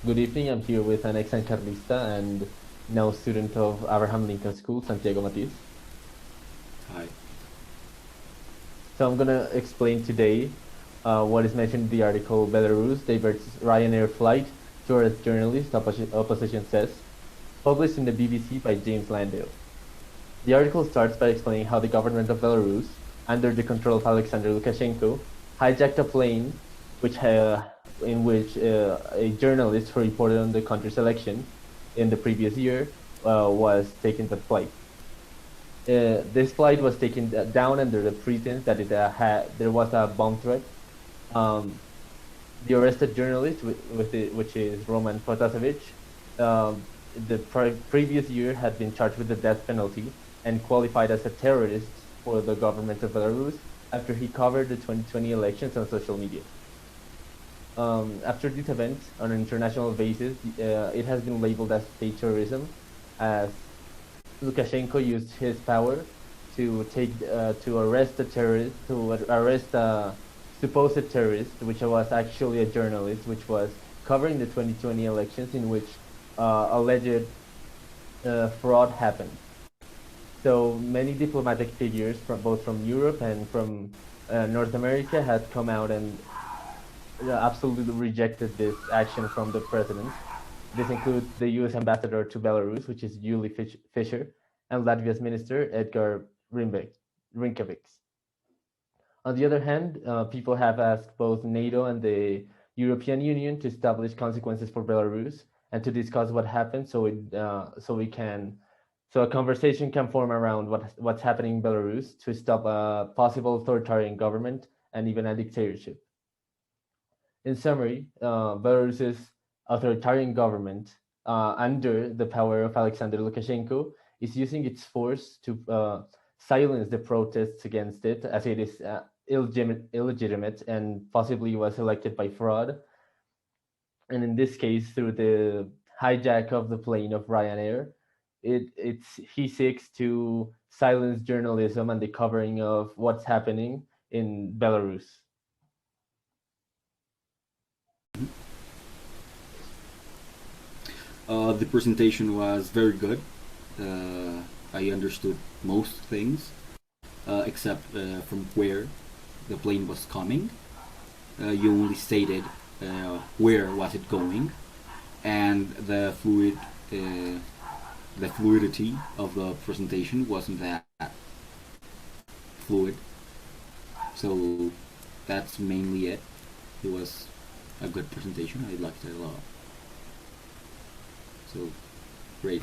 Good evening. I'm here with an ex-Carlista and now student of Abraham Lincoln School, Santiago Matiz. Hi. So I'm gonna explain today what is mentioned in the article Belarus diverts Ryanair flight, tourist journalist opposition says, published in the BBC by James Landale. The article starts by explaining how the government of Belarus, under the control of Alexander Lukashenko, hijacked a plane in which a journalist who reported on the country's election in the previous year was taken to flight. This flight was taken down under the pretense that there was a bomb threat. Um, the arrested journalist, which is Roman Protasevich, the previous year had been charged with the death penalty and qualified as a terrorist for the government of Belarus after he covered the 2020 elections on social media. After this event, on an international basis, it has been labeled as state terrorism, as Lukashenko used his power to arrest a terrorist, to arrest a supposed terrorist, which was actually a journalist, which was covering the 2020 elections in which alleged fraud happened. So many diplomatic figures from both from Europe and from North America had come out and absolutely rejected this action from the president. This includes the U.S. ambassador to Belarus, which is Julie Fisher, and Latvia's minister, Edgar Rinkevics. On the other hand, people have asked both NATO and the European Union to establish consequences for Belarus and to discuss what happened, so a conversation can form around what's happening in Belarus to stop a possible authoritarian government and even a dictatorship. In summary, Belarus's authoritarian government, under the power of Alexander Lukashenko, is using its force to silence the protests against it, as it is illegitimate and possibly was elected by fraud. And in this case, through the hijack of the plane of Ryanair, he seeks to silence journalism and the covering of what's happening in Belarus. The presentation was very good. I understood most things, except from where the plane was coming. You only stated where was it going, and the fluidity of the presentation wasn't that fluid. So that's mainly it. It was a good presentation. I liked it a lot. So, great.